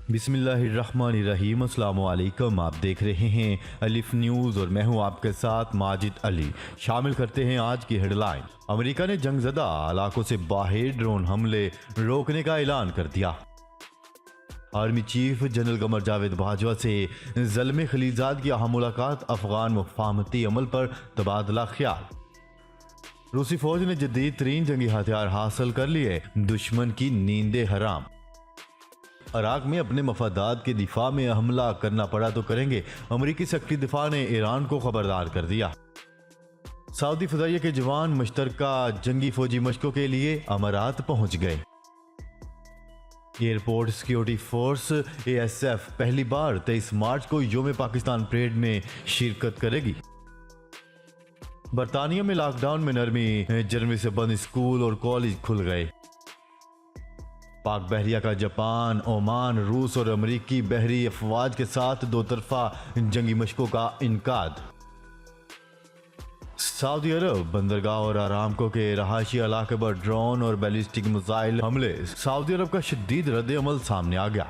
बिस्मिल्लाहिर्रहमानिर्रहीम। अस्सलाम वालेकुम। आप देख रहे हैं अलिफ न्यूज़ और मैं हूं आपके साथ माजिद अली। शामिल करते हैं आज की हेडलाइन। अमेरिका ने जंगज़दा इलाकों से बाहर ड्रोन हमले रोकने का ऐलान कर दिया। Army chief general Qamar Javed Bajwa से ज़ल्मे खलीजात की अहम मुलाकात, अफगान मुफाहमती अमल पर तबादला ख्याल। रूसी फौज ने जदीद तरीन जंगी हथियार हासिल कर लिए, दुश्मन की नींदें हराम। इराक में अपने मफादात के दिफा में हमला करना पड़ा तो करेंगे, अमरीकी सेक्रेटरी दिफा ने ईरान को खबरदार कर दिया। सऊदी फजाइया के जवान मुश्तरका जंगी फौजी मशकों के लिए अमारात पहुंच गए। एयरपोर्ट सिक्योरिटी फोर्स ASF पहली बार 23 मार्च को योम पाकिस्तान परेड में शिरकत करेगी। बरतानिया में लॉकडाउन में नरमी, जनवरी से बंद स्कूल और कॉलेज खुल गए। पाक बहरिया का जापान, ओमान, रूस और अमरीकी बहरी अफवाज के साथ दो तरफा जंगी मशकों का इनकाद। सऊदी अरब बंदरगाह और आरामको के रहायशी इलाके पर ड्रोन और बैलिस्टिक मिसाइल हमले, सऊदी अरब का शदीद रद्द-ए-अमल सामने आ गया।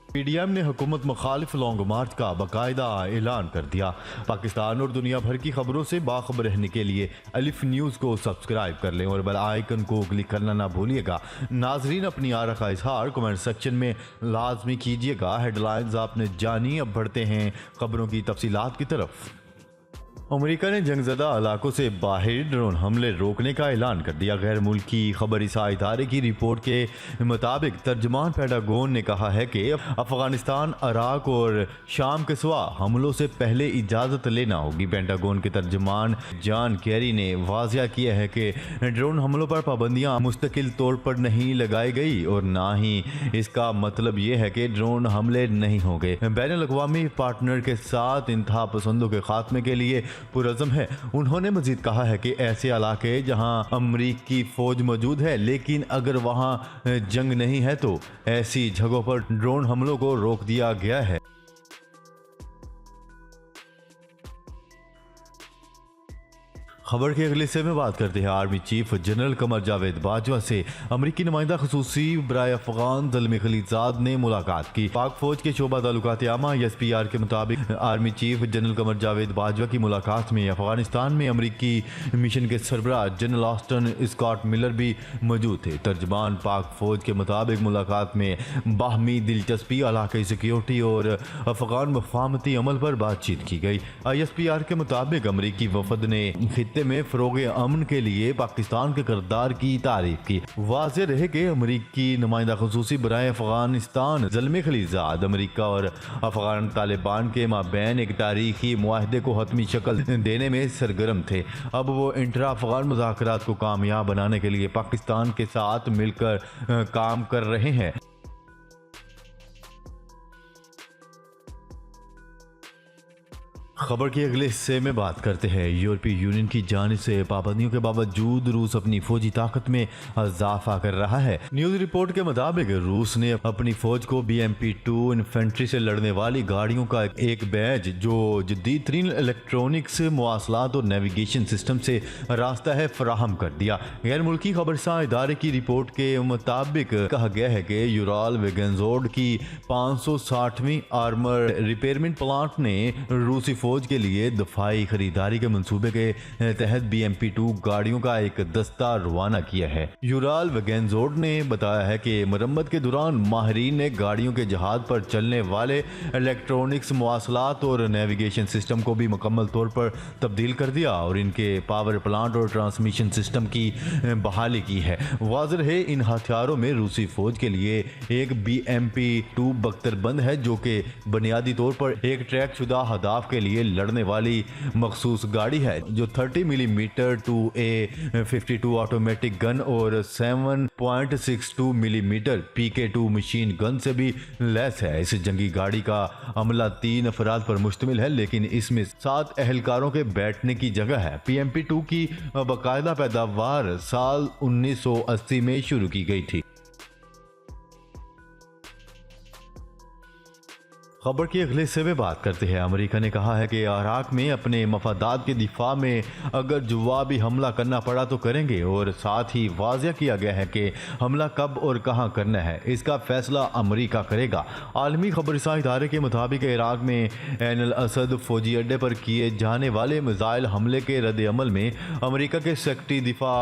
PDM ने हुकूमत मुखालिफ लॉन्ग मार्च का बाकायदा ऐलान कर दिया। पाकिस्तान और दुनिया भर की खबरों से बाखबर रहने के लिए अलिफ न्यूज़ को सब्सक्राइब कर लें और बेल आइकन को क्लिक करना ना भूलिएगा। नाजरीन, अपनी आरा का इजहार कमेंट सेक्शन में लाजमी कीजिएगा। हेडलाइंस आपने जानी, अब बढ़ते हैं खबरों की तफसीलात की तरफ। अमेरिका ने जंगज़दा इलाकों से बाहर ड्रोन हमले रोकने का ऐलान कर दिया। गैर मुल्की खबरसां इदारे की रिपोर्ट के मुताबिक तर्जमान पेंटागन ने कहा है कि अफगानिस्तान, इराक और शाम के सिवा हमलों से पहले इजाज़त लेना होगी। पेंटागन के तर्जमान जॉन कैरी ने वाज़िया किया है कि ड्रोन हमलों पर पाबंदियाँ मुस्तकिल तौर पर नहीं लगाई गई और ना ही इसका मतलब ये है कि ड्रोन हमले नहीं होंगे। बैनुल-अक़वामी पार्टनर के साथ इंतहा पसंदों के खात्मे के लिए पुरज़म है। उन्होंने मजीद कहा है कि ऐसे इलाके जहां अमरीकी फौज मौजूद है लेकिन अगर वहां जंग नहीं है तो ऐसी जगहों पर ड्रोन हमलों को रोक दिया गया है। खबर के अगले हिस्से में बात करते हैं। Army chief general Qamar Javed Bajwa से अमरीकी नुमाइंदा खसूसी बराए अफगान ज़ल्मे खलीजाद ने मुलाकात की। पाक फौज के शोबा ताल्लुकात आमा SPR के मुताबिक army chief general Qamar Javed Bajwa की मुलाकात में अफगानिस्तान में अमरीकी मिशन के सरबराह जनरल ऑस्टन स्कॉट मिलर भी मौजूद थे। तर्जमान पाक फौज के मुताबिक मुलाकात में बाहमी दिलचस्पी, इलाकाई सिक्योरिटी और अफगान मुफाहमती अमल पर बातचीत की गई। ISPR के मुताबिक अमरीकी वफद ने में फरोग अमन के लिए पाकिस्तान के किरदार की तारीफ की। वाज़ेह रहे कि अमरीकी नुमाइंदा खसूसी बराए अफगानिस्तान ज़ल्मे खलीजाद अमरीका और अफगान तालिबान के माबैन एक तारीखी मुआहदे को हतमी शक्ल देने में सरगर्म थे। अब वो इंटरा अफगान मुज़ाकरात को कामयाब बनाने के लिए पाकिस्तान के साथ मिलकर काम कर रहे हैं। खबर के अगले हिस्से में बात करते हैं। यूरोपीय यूनियन की जानिब से पाबंदियों के बावजूद रूस अपनी फौजी ताकत में इजाफा कर रहा है। न्यूज रिपोर्ट के मुताबिक रूस ने अपनी फौज को BMP-2 इन्फेंट्री से लड़ने वाली गाड़ियों का एक बैच जो जदीद तरीन इलेक्ट्रॉनिक्स, मवासलात और नेविगेशन सिस्टम से रास्ता है, फराहम कर दिया। गैर मुल्की खबरसां इदारे की रिपोर्ट के मुताबिक कहा गया है कि यूराल वेगनजोर्ड की 560वीं आर्मर रिपेयरमेंट प्लांट ने रूसी फौज के लिए दफाई खरीदारी के मंसूबे के तहत BMP-2 गाड़ियों का एक दस्ता रवाना किया है। यूराल वेगनजोर्ड ने बताया है कि मरम्मत के दौरान माहिरीन ने गाड़ियों के जहाज पर चलने वाले इलेक्ट्रॉनिक्स, मवासलात और नेविगेशन सिस्टम को भी मुकम्मल तौर पर तब्दील कर दिया और इनके पावर प्लांट और ट्रांसमिशन सिस्टम की बहाली की है। वाज़ेह है, इन हथियारों में रूसी फौज के लिए एक BMP-2 बख्तरबंद है जो कि बुनियादी तौर पर एक ट्रैक शुदा हदाफ के लिए लड़ने वाली मखसूस गाड़ी है जो 30 मिलीमीटर 2A52 ऑटोमेटिक गन और 7.62 मिलीमीटर PK2 मशीन गन से भी लैस है। इस जंगी गाड़ी का अमला 3 अफराद पर मुश्तमिल है लेकिन इसमें 7 एहलकारों के बैठने की जगह है। BMP-2 की बाकायदा पैदावार साल 1980 में शुरू की गई थी। खबर की अगले हिस्से में बात करते हैं। अमेरिका ने कहा है कि इराक में अपने मफादात के दिफा में अगर जवाबी हमला करना पड़ा तो करेंगे, और साथ ही वाज़ह किया गया है कि हमला कब और कहां करना है इसका फैसला अमेरिका करेगा। आलमी खबरसां इदारे के मुताबिक इराक में ऐन अल असद फौजी अड्डे पर किए जाने वाले मिसाइल हमले के रद्द अमल में अमेरिका के सेक्रेटरी दिफा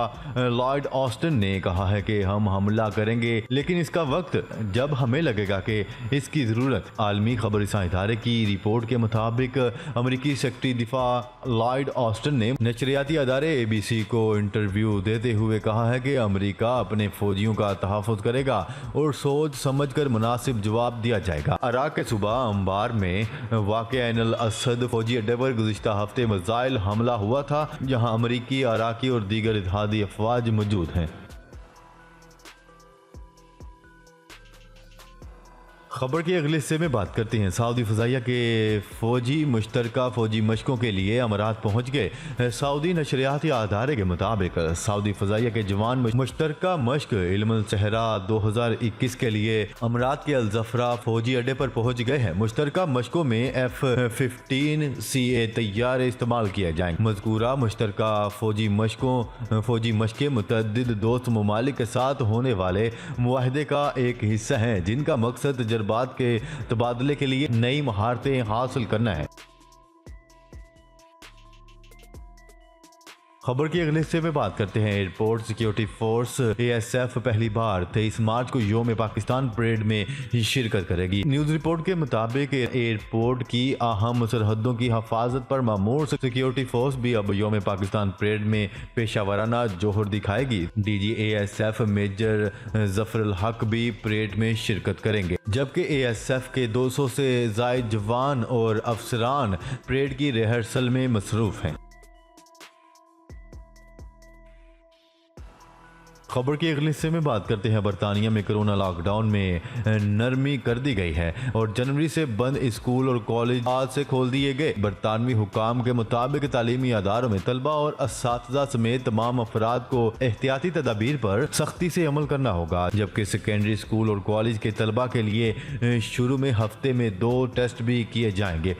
लॉयड ऑस्टिन ने कहा है कि हम हमला करेंगे, लेकिन इसका वक्त जब हमें लगेगा कि इसकी ज़रूरत। आलमी खबरसां इदारे की रिपोर्ट के मुताबिक अमेरिकी सेक्रेटरी दिफा लॉयड ऑस्टिन ने नशरियाती अदारे ABC को इंटरव्यू देते हुए कहा है कि अमेरिका अपने फौजियों का तहफ़्फ़ुज़ करेगा और सोच समझ कर मुनासिब जवाब दिया जाएगा। इराक के सूबा अंबार में वाक़ ऐन अल असद फौजी अड्डे पर गुज़िश्ता हफ्ते मिसाइल हमला हुआ था, जहां अमेरिकी, इराकी और दीगर इत्तेहादी अफवाज मौजूद हैं। खबर के अगले हिस्से में बात करते हैं। सऊदी फ़ज़ाइया के फ़ौजी मुश्तरका फ़ौजी मशकों के लिए अमारात पहुँच गए। सऊदी नशरियाती अदारे के मुताबिक सऊदी फ़ज़ाइया के जवान मुश्तरका मश्क इल्मुल सहरा 2021 के लिए अमारात के अलजफरा फ़ौजी अड्डे पर पहुँच गए हैं। मुश्तरका मशकों में F-15CA तैयारे इस्तेमाल किए जाएंगे। मज़कूरा मुश्तरका फ़ौजी मशकें मुतअद्दिद दोस्त ममालिक के साथ होने वाले मुआहदे का एक हिस्सा हैं, जिनका मकसद बात के तबादले के लिए नई महारतें हासिल करना है। खबर की अगले हिस्से में बात करते हैं। एयरपोर्ट सिक्योरिटी फोर्स ASF पहली बार 23 मार्च को योम पाकिस्तान परेड में शिरकत करेगी। न्यूज रिपोर्ट के मुताबिक एयरपोर्ट की अहम सरहदों की हिफाजत पर मामूर सिक्योरिटी फोर्स भी अब योम पाकिस्तान परेड में पेशावराना जोहर दिखाएगी। DG ASF मेजर जफरुल हक भी परेड में शिरकत करेंगे, जबकि ASF के 200 से ज़ायद जवान और अफसरान परेड की रिहर्सल में मसरूफ हैं। खबर के अगले हिस्से में बात करते हैं। बरतानिया में कोरोना लॉकडाउन में नरमी कर दी गई है और जनवरी से बंद स्कूल और कॉलेज आज से खोल दिए गए। बरतानवी हुकाम के मुताबिक तालीमी अदारों में तलबा और असातिज़ा समेत तमाम अफराद को एहतियाती तदाबीर पर सख्ती से अमल करना होगा, जबकि सेकेंडरी स्कूल और कॉलेज के तलबा के लिए शुरू में हफ्ते में 2 टेस्ट भी किए जाएंगे।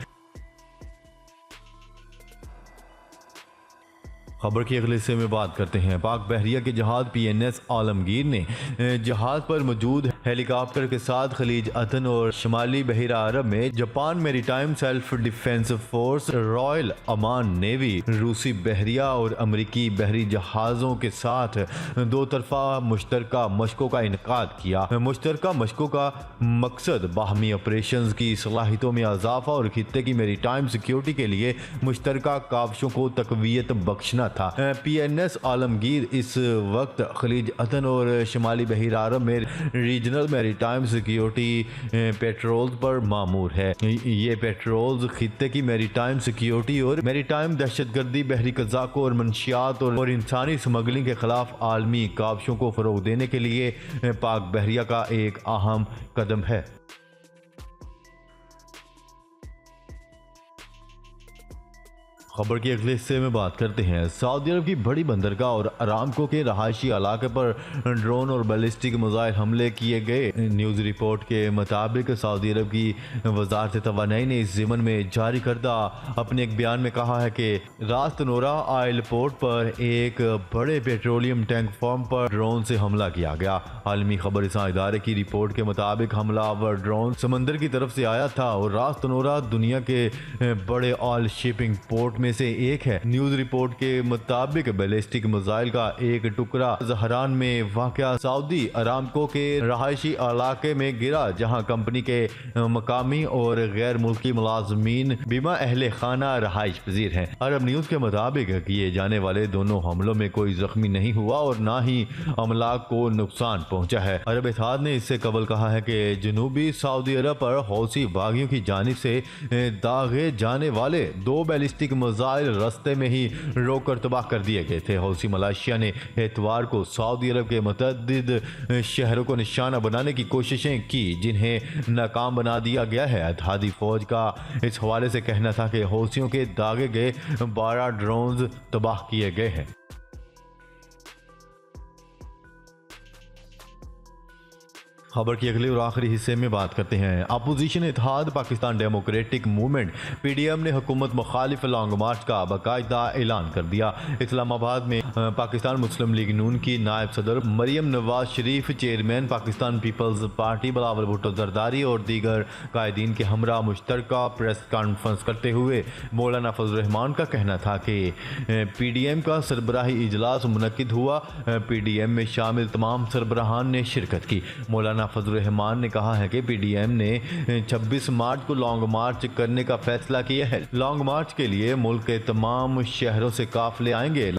खबर के अगले हिस्से में बात करते हैं। पाक बहरिया के जहाज PNS आलमगीर ने जहाज पर मौजूद हेलीकॉप्टर के साथ खलीज अदन और शुमाली बहरा अरब में Japan maritime self defence force, royal Oman navy, रूसी बहरिया और अमरीकी बहरी जहाज़ों के साथ 2 तरफा मुश्तरका मशकों का इनकाद किया। मुश्तरका मशकों का मकसद बाहमी ऑपरेशंस की सलाहियतों में इजाफा और खित्ते की मेरीटाइम सिक्योरिटी के लिए मुश्तरका काविशों को तकवीयत बख्शना था। PNS आलमगीर इस वक्त खलीज अदन और शुमाली बहरा अरब में रीजनल मैरीटाइम सिक्योरिटी पेट्रोल्स पर मामूर है। ये पेट्रोल्स खित्ते की मैरीटाइम सिक्योरिटी और मैरीटाइम दहशतगर्दी, बहरी कज़ाकों और मंशियात और इंसानी स्मगलिंग के खिलाफ आलमी काविशों को फरोग देने के लिए पाक बहरिया का एक अहम कदम है। खबर के अगले हिस्से में बात करते हैं। सऊदी अरब की बड़ी बंदरगाह और अरामको के रहायशी इलाके पर ड्रोन और बैलिस्टिक मिसाइल हमले किए गए। न्यूज़ रिपोर्ट के मुताबिक सऊदी अरब की वजारत तवानाई ने इस ज़िमन में जारी करदा अपने एक बयान में कहा है कि रास तनोरा ऑयल पोर्ट पर एक बड़े पेट्रोलियम टैंक फॉर्म पर ड्रोन से हमला किया गया। आलमी खबरसां इदारे की रिपोर्ट के मुताबिक हमलावर ड्रोन समंदर की तरफ से आया था और रास तनोरा दुनिया के बड़े ऑयल शिपिंग पोर्ट में से एक है। न्यूज रिपोर्ट के मुताबिक बैलिस्टिक मिसाइल का एक टुकड़ा जहरान में वाक़या सऊदी अरामको के रहायशी इलाके में गिरा, जहां कंपनी के मकामी और गैर मुल्की मुलाजमीन बीमा अहले खाना रहायश पजीर हैं। अरब न्यूज के मुताबिक किए जाने वाले दोनों हमलों में कोई जख्मी नहीं हुआ और ना ही अमलाक को नुकसान पहुंचा है। अरब इत्तेहाद ने इससे कबल कहा है कि जनूबी सऊदी अरब पर हौसी बागियों की जानिब से दागे जाने वाले 2 बैलिस्टिक मिसाइल रास्ते में ही रोककर तबाह कर दिए गए थे। हौसी मलेशिया ने एतवार को सऊदी अरब के मुतअद्दिद शहरों को निशाना बनाने की कोशिशें की, जिन्हें नाकाम बना दिया गया है। इत्तेहादी फौज का इस हवाले से कहना था कि हौसियों के दागे गए 12 ड्रोन तबाह किए गए हैं। खबर की अगले और आखिरी हिस्से में बात करते हैं। अपोजिशन इत्तेहाद पाकिस्तान डेमोक्रेटिक मूवमेंट PDM ने हुकूमत मुखालिफ लॉन्ग मार्च का बाकायदा ऐलान कर दिया। इस्लामाबाद में पाकिस्तान मुस्लिम लीग नून की नायब सदर Maryam Nawaz Sharif, chairman Pakistan peoples party Bilawal Bhutto Zardari और दीगर कायदीन के हमरा मुश्तरका प्रेस कॉन्फ्रेंस करते हुए मौलाना फजल रहमान का कहना था कि PDM का सरबराही इजलास मुनक्किद हुआ। PDM में शामिल तमाम सरबराहान ने शिरकत की। मौलाना फजल रहमान ने कहा है कि PDM ने 26 मार्च को लॉन्ग मार्च करने का फैसला किया है। लॉन्ग मार्च के लिए मुल्क के तमाम शहरों से काफिले आएंगे।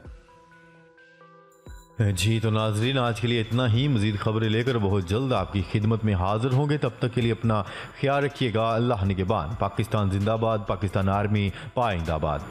जी तो नाजरीन, आज के लिए इतना ही। मजीद खबरें लेकर बहुत जल्द आपकी खिदमत में हाजिर होंगे। तब तक के लिए अपना ख्याल रखिएगा। अल्लाह निगहबान। पाकिस्तान जिंदाबाद। पाकिस्तान आर्मी पाइंदाबाद।